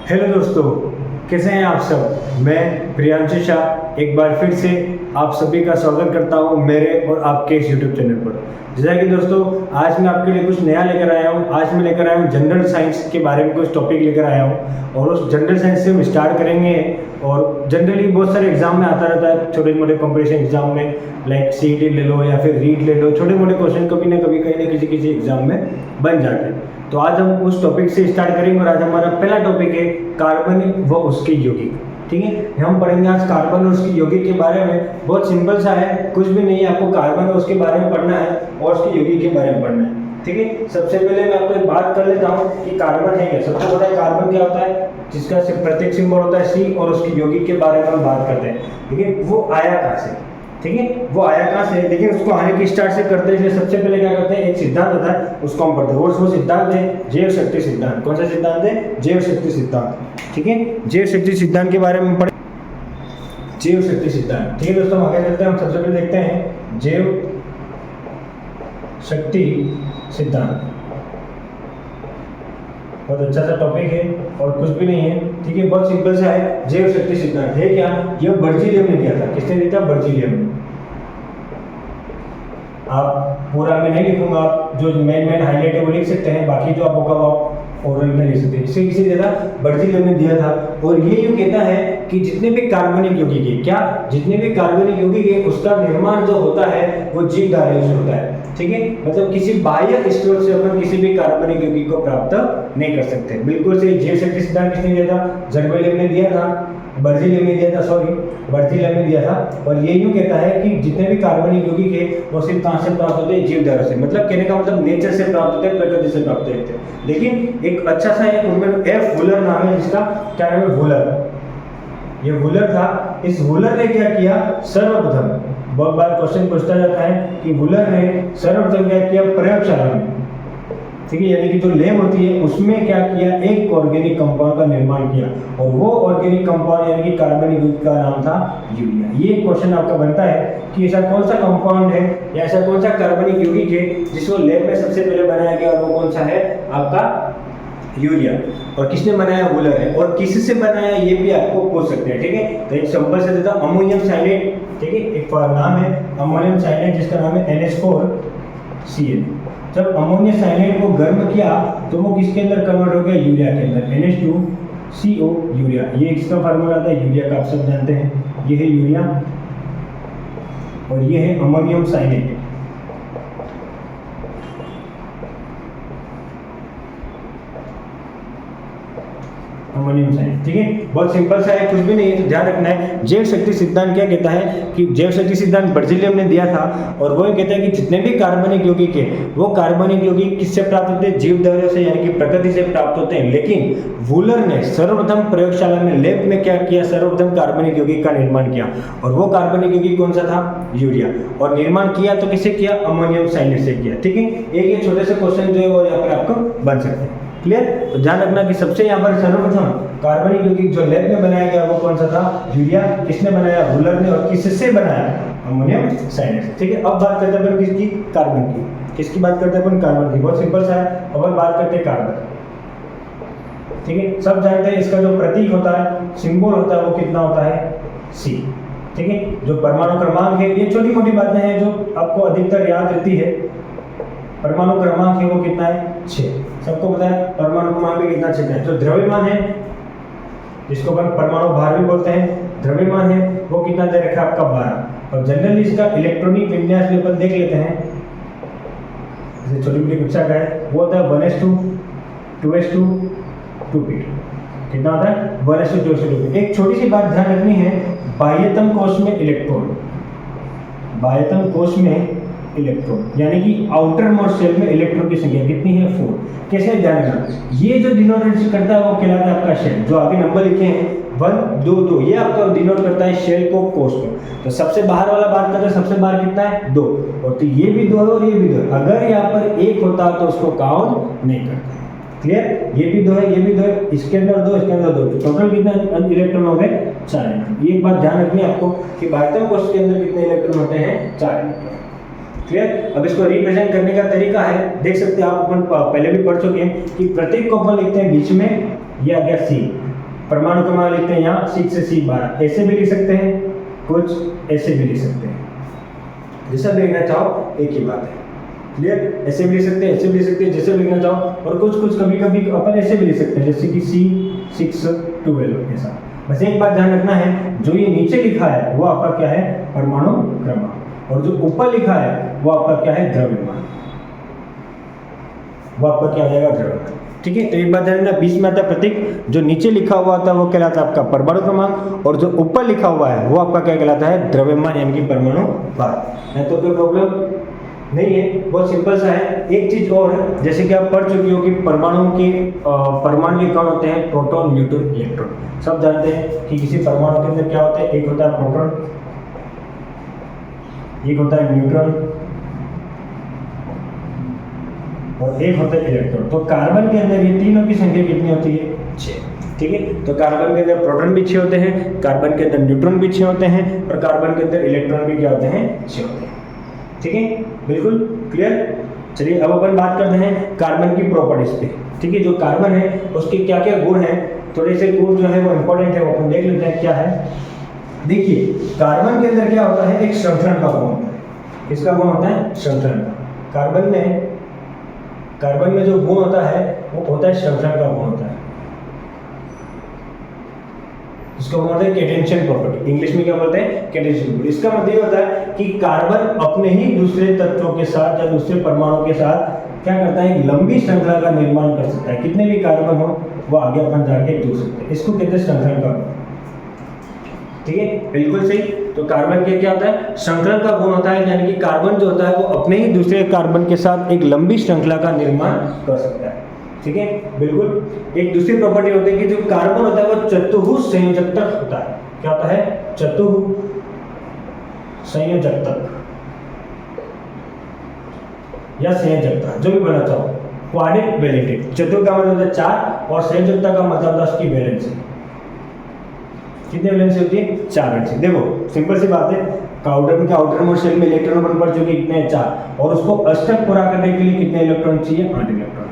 Hello दोस्तों, कैसे हैं आप सब। मैं प्रियांशु शाह एक बार फिर से आप सभी का स्वागत करता हूं मेरे और आपके इस यूट्यूब चैनल पर। जैसा कि दोस्तों आज मैं आपके लिए कुछ नया लेकर आया हूं। आज मैं लेकर आया हूं जनरल साइंस के बारे में कुछ टॉपिक लेकर आया हूं और उस जनरल साइंस से हम स्टार्ट करेंगे। और जनरली बहुत सारे एग्जाम में आता रहता है, छोटे मोटे कॉम्पिटिशन एग्जाम में, लाइक सीईटी ले लो या फिर रीट ले लो, छोटे मोटे क्वेश्चन कभी ना कभी कहीं ना किसी एग्जाम में बन जाते हैं। तो आज हम उस टॉपिक से स्टार्ट करेंगे और आज हमारा पहला टॉपिक है कार्बन व उसके यौगिक। ठीक है, हम पढ़ेंगे आज कार्बन और उसके यौगिक के बारे में। बहुत सिंपल सा है, कुछ भी नहीं है, आपको कार्बन और उसके बारे में पढ़ना है और उसके यौगिक के बारे में पढ़ना है। ठीक है, सबसे पहले मैं आपको एक बात कर लेता हूँ कि कार्बन है क्या। सबसे बड़ा कार्बन क्या होता है, जिसका प्रतीक सिंबल होता है C, और उसके यौगिक के बारे में हम बात करते हैं। ठीक है, वो आया कहाँ से, ठीक है, वो आया कहाँ से। लेकिन उसको आने की स्टार्ट से करते हैं। सबसे पहले क्या करते हैं, एक सिद्धांत होता है उसको हम पढ़ते हैं। वो सिद्धांत है जैव शक्ति सिद्धांत। कौन सा सिद्धांत है, जैव शक्ति सिद्धांत। ठीक है, जैव शक्ति सिद्धांत के बारे में पढ़े, जैव शक्ति सिद्धांत। ठीक है दोस्तों, आगे चलते हैं। हम सबसे पहले देखते हैं जैव शक्ति सिद्धांत। बहुत अच्छा सा टॉपिक है और कुछ भी नहीं है। ठीक है, बहुत सिंपल सा है। जैव शक्ति सिद्धांत है क्या, ये बर्जीलियम ने दिया था। किसने दिया था, बर्जीलियम ने। आप पूरा मैं नहीं लिखूंगा, आप जो मेन हाईलाइट है वो लिख सकते हैं, बाकी जो आप होगा वो आप ओरल में लिख सकते हैं। इसे किसी दिया था, बर्जीलियम ने दिया था। और ये यूं कहता है कि जितने भी कार्बनिक यौगिक है, क्या, जितने भी कार्बनिक यौगिक है उसका निर्माण जो होता है वो जीवधारियों से होता है। ठीक है, मतलब किसी बाह्य स्रोत से अपन किसी भी कार्बनिक यौगिक को प्राप्त नहीं कर सकते। बिल्कुल सही। जैव शक्ति सिद्धांत किसने दिया था, जर्मेलियम ने दिया था, बर्जीलियम ने दिया था, बर्जीलियम ने दिया था। और ये यूं कहता है कि जितने भी कार्बनिक यौगिक है वो सिर्फ कहां से प्राप्त होते हैं, जीवधारियों से। मतलब कहने का मतलब नेचर से प्राप्त होते हैं, प्रकृति से प्राप्त होते हैं। लेकिन एक अच्छा सा एक उनमें एफ वूलर नाम है, जिसका क्या नाम है, वूलर। ये वूलर था। इस वूलर ने क्या किया, सर्वप्रथम, बहुत बार क्वेश्चन पूछता जाता है कि वूलर ने सर्वप्रथम क्या किया, प्रयोगशाला में, ठीक है, यानी कि जो लैब होती है उसमें क्या किया, एक ऑर्गेनिक कंपाउंड का निर्माण किया। और वो ऑर्गेनिक कंपाउंड यानी कि कार्बनिक यौगिक का नाम था यूरिया। ये क्वेश्चन आपका बनता है कि ऐसा कौन सा कंपाउंड है या ऐसा कौन सा कार्बनिक यौगिक है जिसको लैब में सबसे पहले बनाया गया, और वो कौन सा है, आपका यूरिया। और किसने बनाया, वूलर है। और किससे बनाया ये भी आपको पूछ सकते हैं। ठीक है, तो एक सिंपल से देता हूं, अमोनियम साइनेट। ठीक है, एक नाम है अमोनियम साइनेट जिसका नाम है NH4Cl। जब अमोनियम साइनेट को गर्म किया तो वो किसके अंदर कन्वर्ट हो गया, यूरिया के अंदर, NH2CO यूरिया। ये इसका फार्मूला आता है यूरिया का, आप सब जानते हैं। ये है यूरिया और ये है अमोनियम साइनेट। अमोनियम साइनेट। ठीक है, बहुत सिंपल सा है, कुछ भी नहीं है, तो ध्यान रखना है। जैव शक्ति सिद्धांत क्या कहता है कि जैव शक्ति सिद्धांत बर्जीलियम ने दिया था और वो कहता है कि जितने भी कार्बनिक यौगिक है वो कार्बनिक यौगिक किससे प्राप्त होते हैं, जीवधारियों से, यानी कि प्रकृति से प्राप्त होते हैं। लेकिन वूलर ने सर्वप्रथम प्रयोगशाला में, लैब में क्या किया, सर्वप्रथम कार्बनिक यौगिक का निर्माण किया। और वो कार्बनिक यौगिक कौन सा था, यूरिया। और निर्माण किया तो किससे किया, अमोनियम साइनेट से किया। ठीक है, एक ये छोटे से क्वेश्चन जो है वो यहाँ पर आपको बन सकते हैं। क्लियर। तो ध्यान रखना कि सबसे यहाँ पर सर्वप्रथम कार्बनिक यौगिक जो लैब में बनाया गया वो कौन सा था, यूरिया। किसने बनाया, वूलर ने। और किससे बनाया, अमोनियम साइनेट। ठीक है, अब बात करते हैं अपन किसकी, कार्बन की। किसकी बात करते हैं अपन, कार्बन की। बहुत सिंपल सा है, अपन बात करते हैं कार्बन। ठीक है, सब जानते हैं इसका जो प्रतीक होता है, सिंबल होता है, वो कितना होता है, C। ठीक है, जो परमाणु क्रमांक है, ये छोटी मोटी बातें हैं जो आपको अधिकतर याद रहती है। परमाणु क्रमांक है वो कितना है, 6। सबको पता है परमाणु क्रमांक भी कितना 6 है। जो द्रव्यमान है, जिसको अपन परमाणु भार भी बोलते हैं, द्रव्यमान है वो कितना दे रखा है आपका, 12। और जनरली इसका इलेक्ट्रॉनिक विन्यास भी अपन देख लेते हैं, जैसे छोटी मोटी कक्षा का है, वो होता है 1s2 2s2 2p। कितना होता है, 1s2 2s2 2p। एक छोटी सी बात ध्यान रखनी है, बाह्यतम कोश में इलेक्ट्रॉन, बाह्यतम कोश में इलेक्ट्रॉन, यानी कि आउटर मोस्ट शेल में इलेक्ट्रॉन की संख्या कितनी है, 4। कैसे जानेगा, ये जो डिनोट करता है वो कहलाता है आपका शेल। जो आगे नंबर लिखे हैं 1 2 2, ये आपका डिनोट करता है शेल को, कोष को। तो सबसे बाहर वाला बात करते हैं, सबसे बाहर कितना है, 2। और तो ये भी 2 है और ये भी 2 है। अगर यहाँ पर 1 होता तो उसको काउंट नहीं करते। क्लियर, ये भी 2 है, ये भी 2 है, इसके अंदर 2, इसके अंदर 2, तो टोटल कितने इलेक्ट्रॉन हो गए, 4 इलेक्ट्रॉन। ये एक बात ध्यान रखनी है आपको कि बाह्यतम कोश के अंदर कितने इलेक्ट्रॉन होते हैं, 4 इलेक्ट्रॉन। क्लियर। अब इसको रिप्रेजेंट करने का तरीका है, देख सकते हैं आप, अपन पहले भी पढ़ चुके हैं कि प्रत्येक को अपन लिखते हैं बीच में, ये आ गया C। परमाणु क्रमांक लिखते हैं यहाँ 6 से C12, ऐसे भी लिख सकते हैं, कुछ ऐसे भी लिख सकते हैं, जैसा भी लिखना चाहो एक ही बात है। क्लियर? ऐसे भी लिख सकते हैं, ऐसे भी लिख सकते हैं, जैसे भी लिखना चाहो। और कुछ कभी कभी अपन ऐसे भी लिख सकते हैं, जैसे कि C612 ऐसा। बस एक बात ध्यान रखना है, जो ये नीचे लिखा है वो आपका क्या है, परमाणु क्रमांक, और जो ऊपर लिखा है वो आपका क्या है, द्रव्यमान, वो आपका क्या हो जाएगा, द्रव्यमान। ठीक है, तो एक बात ध्यान रखना, बीच में आता प्रतीक, जो नीचे लिखा हुआ था वो कहलाता है आपका परमाणु क्रमांक, और जो ऊपर लिखा हुआ है वो आपका क्या कहलाता है, द्रव्यमान यानी कि परमाणु भार। है तो कोई प्रॉब्लम नहीं है, बहुत सिंपल सा है। एक चीज और है, जैसे कि आप पढ़ चुके हो कि परमाणु के कौन होते हैं, प्रोटॉन, न्यूट्रॉन, इलेक्ट्रॉन। सब जानते हैं कि किसी परमाणु के अंदर क्या होता है, एक होता है प्रोटॉन, एक होता है न्यूट्रॉन और एक होता है इलेक्ट्रॉन। तो कार्बन के अंदर ये तीनों की संख्या कितनी होती है, 6। ठीक है, तो कार्बन के अंदर प्रोटॉन भी 6 होते हैं, कार्बन के अंदर न्यूट्रॉन भी 6 होते हैं, और कार्बन के अंदर इलेक्ट्रॉन भी क्या होते हैं, 6 होते हैं। ठीक है, बिल्कुल क्लियर। चलिए अब अपन बात करते हैं कार्बन की प्रॉपर्टीज पे। ठीक है, जो कार्बन है उसके क्या क्या गुण हैं, थोड़े से गुण जो है वो इंपॉर्टेंट है, वो अपन देख लेते हैं क्या है। देखिए, कार्बन के अंदर क्या होता है, एक श्रृंखलन का गुण होता है। किसका गुण होता है, श्रृंखलन का। कार्बन में जो गुण होता है वो होता है श्रृंखलन का गुण होता है, इसको बोलते हैं कैटेंशियन प्रॉपर्टी। इंग्लिश में क्या बोलते हैं, कैटेंशियन प्रॉपर्टी। इसका मतलब ये होता है कि कार्बन अपने ही दूसरे तत्वों के साथ या दूसरे परमाणु के साथ क्या करता है, एक लंबी श्रृंखला का निर्माण कर सकता है। कितने भी कार्बन हो वो आगे अपन जाके जोड़ सकते हैं, इसको कहते हैं श्रृंखलन का गुण। ठीक है, बिल्कुल सही। तो कार्बन के क्या होता है, श्रृंखलन का गुण होता है, यानी कि कार्बन जो होता है वो अपने ही दूसरे कार्बन के साथ एक लंबी श्रृंखला का निर्माण कर सकता है। ठीक है, बिल्कुल। एक दूसरी प्रॉपर्टी होती है कि जो कार्बन होता है वो चतुर्भुज संयोजकत्व होता है। क्या होता है, चतुर्भुज संयोजकत्व या संयोजकता, जो भी बोलना चाहो। क्वाड्रिक वैलेंटेड, चतुर्भुज का मतलब होता है 4 और संयोजकता का मतलब होता है उसकी वैलेंसी। कितनी वैलेंसी होती है, 4 वैलेंसी। देखो सिंपल सी बात है, आउटर के आउटर मोस्ट शेल में इलेक्ट्रॉन अपन पढ़ चुके कितने हैं, 4, और उसको अष्टक पूरा करने के लिए कितने इलेक्ट्रॉन चाहिए, 8 इलेक्ट्रॉन।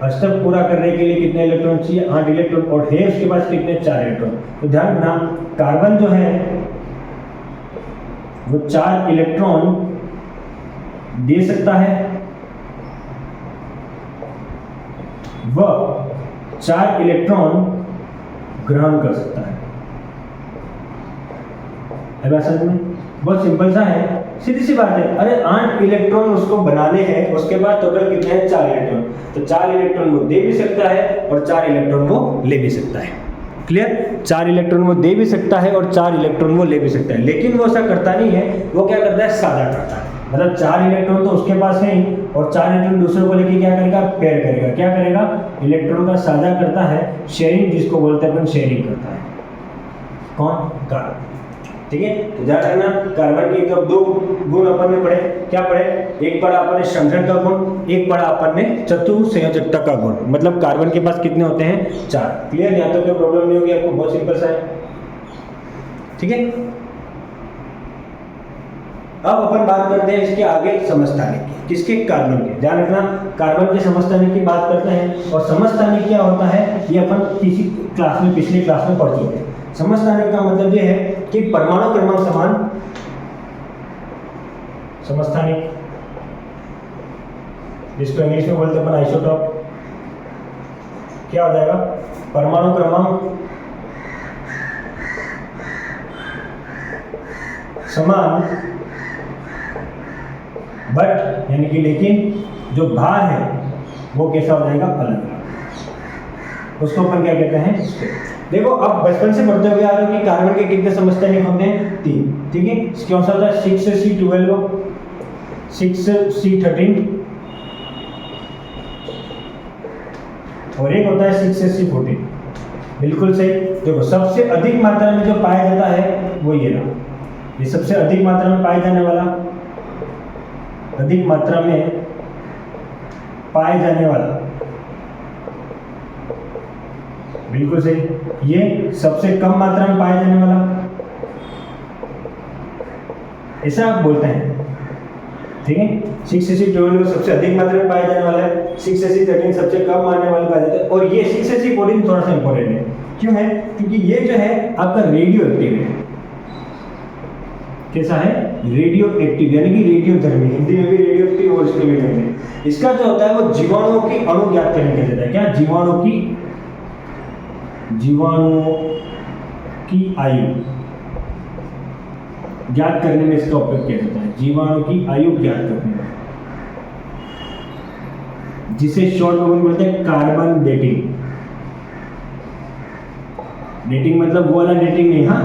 अष्टक पूरा करने के लिए कितने इलेक्ट्रॉन चाहिए, 8 इलेक्ट्रॉन, और है उसके पास कितने, 4 इलेक्ट्रॉन। तो ध्यान रखना, कार्बन जो है वो 4 इलेक्ट्रॉन दे सकता है, वह 4 इलेक्ट्रॉन ग्रहण कर सकता है। समझ में, बहुत सिंपल सा है, सीधी सी बात है। अरे 8 इलेक्ट्रॉन उसको बनाने हैं, उसके बाद टोटल कितने हैं, 4 इलेक्ट्रॉन। तो 4 इलेक्ट्रॉन वो दे भी सकता है और 4 इलेक्ट्रॉन वो ले भी सकता है। क्लियर, 4 इलेक्ट्रॉन वो दे भी सकता है और 4 इलेक्ट्रॉन वो ले भी सकता है, लेकिन वो ऐसा करता नहीं है। वो क्या करता है, साझा करता है। मतलब 4 इलेक्ट्रॉन तो उसके पास है ही, और 4 इलेक्ट्रॉन दूसरे को लेके क्या करेगा, पेयर करेगा। क्या करेगा, इलेक्ट्रॉन का साझा करता है, शेयरिंग जिसको बोलते हैं अपन, शेयरिंग करता है। कौन, कार्बन। ठीक है, तो ध्यान रखना, कार्बन के तो 2 गुण अपन ने पढ़े। क्या पढ़े, एक पढ़ा अपन ने श्रृंखलन का गुण, एक पढ़ा अपन ने चतुर्भुज संयोजकता का गुण। मतलब कार्बन के पास कितने होते हैं, 4। क्लियर, यहाँ तो कोई प्रॉब्लम नहीं होगी आपको, बहुत सिंपल सा है। ठीक है, अब अपन बात करते हैं इसके आगे समस्थानिक की। किसके, कार्बन के। ध्यान रखना, कार्बन के समस्थानिक की बात करते हैं, और समस्थानिक क्या होता है ये अपन किसी क्लास में, पिछले क्लास में पढ़ चुके हैं। समस्थानिक का मतलब ये है कि परमाणु क्रमांक समान, समस्थानिक जिसको इंग्लिश में बोलते हैं अपन आइसोटॉप, क्या हो जाएगा, परमाणु क्रमांक समान, बट यानी कि लेकिन जो भार है वो कैसा हो जाएगा, अलग। उसको अपन क्या कहते हैं, स्टेट। देखो अब बचपन से पढ़ते हुए आ रहे हो कि कार्बन के कितने समस्थानिक होते हैं, 3। ठीक है, इसके कौन सा होता है, 6 से C12, 6 से C13, और एक होता है 6 से C14। बिल्कुल सही। देखो सबसे अधिक मात्रा में जो पाया जाता है वो ये रहा, ये सबसे अधिक मात्रा में पाया जाने वाला, अधिक मात्रा में पाए जाने वाला, बिल्कुल सही। ये सबसे कम मात्रा में पाया जाने वाला, ऐसा आप बोलते हैं। ठीक है। 6Ac12 सबसे अधिक मात्रा में पाया जाने वाला है, 6Ac13 सबसे कम मारने वाले पाया जाता है, और ये 6Ac14 थोड़ा सा इंपॉर्टेंट है। क्यों है? क्योंकि ये जो है आपका रेडियो एक्टिव है। कैसा है? रेडियो एक्टिव, यानी कि रेडियोधर्मी, हिंदी में भी रेडियो एक्टिव और इसमें भी रेडियो। इसका जो होता है वो जीवाणुओं की अणु ज्ञात करने के लिए देता है। क्या? जीवाणुओं की आयु ज्ञात करने में इसका उपयोग किया जाता है। जीवाणु की आयु ज्ञात करने में, जिसे शॉर्ट में बोलते हैं कार्बन डेटिंग। डेटिंग मतलब वो वाला डेटिंग नहीं, हाँ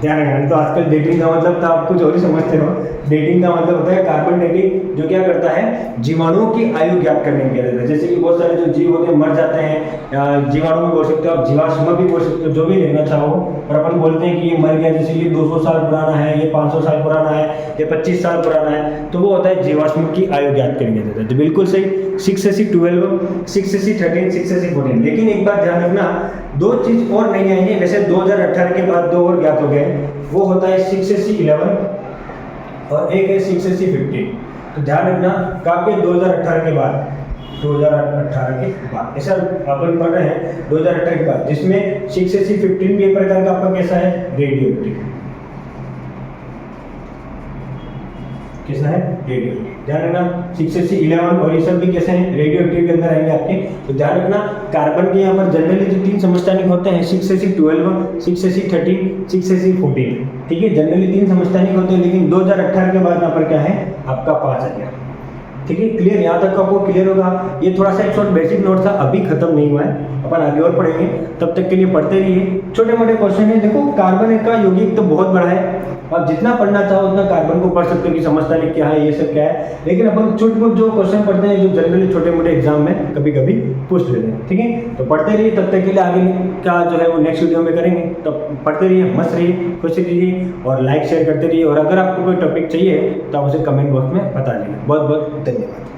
ध्यान रखना। तो आजकल डेटिंग का मतलब तो आप कुछ और ही समझते हो। डेटिंग का मतलब होता है कार्बन डेटिंग, जो क्या करता है? जीवाणुओं की आयु ज्ञात करने के लिए। जैसे कि बहुत सारे जो जीव होते हैं मर जाते हैं, जीवाणु भी बोल सकते हो आप, जीवाश्म भी बोल सकते हो, जो भी लेना चाहो। और अपन बोलते हैं कि ये मर गया, जैसे ये 200 साल पुराना है, ये 500 साल पुराना है, ये 25 साल पुराना है, तो वो होता है जीवाश्म की आयु ज्ञात करने के लिए। तो बिल्कुल सही, 6Ac12, 6Ac13, 6Ac14। लेकिन एक बात ध्यान रखना, दो चीज और नहीं आई है। वैसे 2018 के बाद दो और ज्ञात हो गए, वो होता है 6Ac11 और एक है 6Ac15। तो ध्यान रखना कब के? 2018 के बाद, 2018 के बाद ऐसा अपन पढ़ रहे हैं 2018 के बाद, जिसमें 6Ac15 भी एक प्रकार का आपका कैसा है? Radio active. कैसा है? Radio active. ध्यान रखना 6Ac11 और ये सब भी कैसे हैं? रेडियो एक्टिव के अंदर आएंगे आपके। तो ध्यान रखना कार्बन के यहाँ पर जनरली जो 3 समस्थानिक होते हैं, 6Ac12, 6Ac13, 6Ac14, ठीक है। जनरली 3 समस्थानिक होते हैं, लेकिन 2018 के बाद यहाँ पर क्या है? आपका 5 आ गया। ठीक है, क्लियर? यहाँ तक आपको क्लियर होगा। ये थोड़ा सा एक शॉर्ट बेसिक नोट था, अभी खत्म नहीं हुआ है, अपन आगे और पढ़ेंगे। तब तक के लिए पढ़ते रहिए। छोटे मोटे क्वेश्चन है। देखो कार्बन का यौगिक तो बहुत बड़ा है, आप जितना पढ़ना चाहो उतना कार्बन को पढ़ सकते हो कि समस्थानिक क्या है, ये सब क्या है। लेकिन अपन छोटे जो क्वेश्चन पढ़ते हैं, जो जनरली छोटे मोटे एग्जाम में कभी कभी पूछ लेते हैं, ठीक है। तो पढ़ते रहिए, तब तक के लिए आगे का जो है वो नेक्स्ट वीडियो में करेंगे। तब पढ़ते रहिए, मस्त रहिए, खुश रहिए और लाइक शेयर करते रहिए। और अगर आपको कोई टॉपिक चाहिए तो आप उसे कमेंट बॉक्स में बता दीजिए। बहुत बहुत धन्यवाद।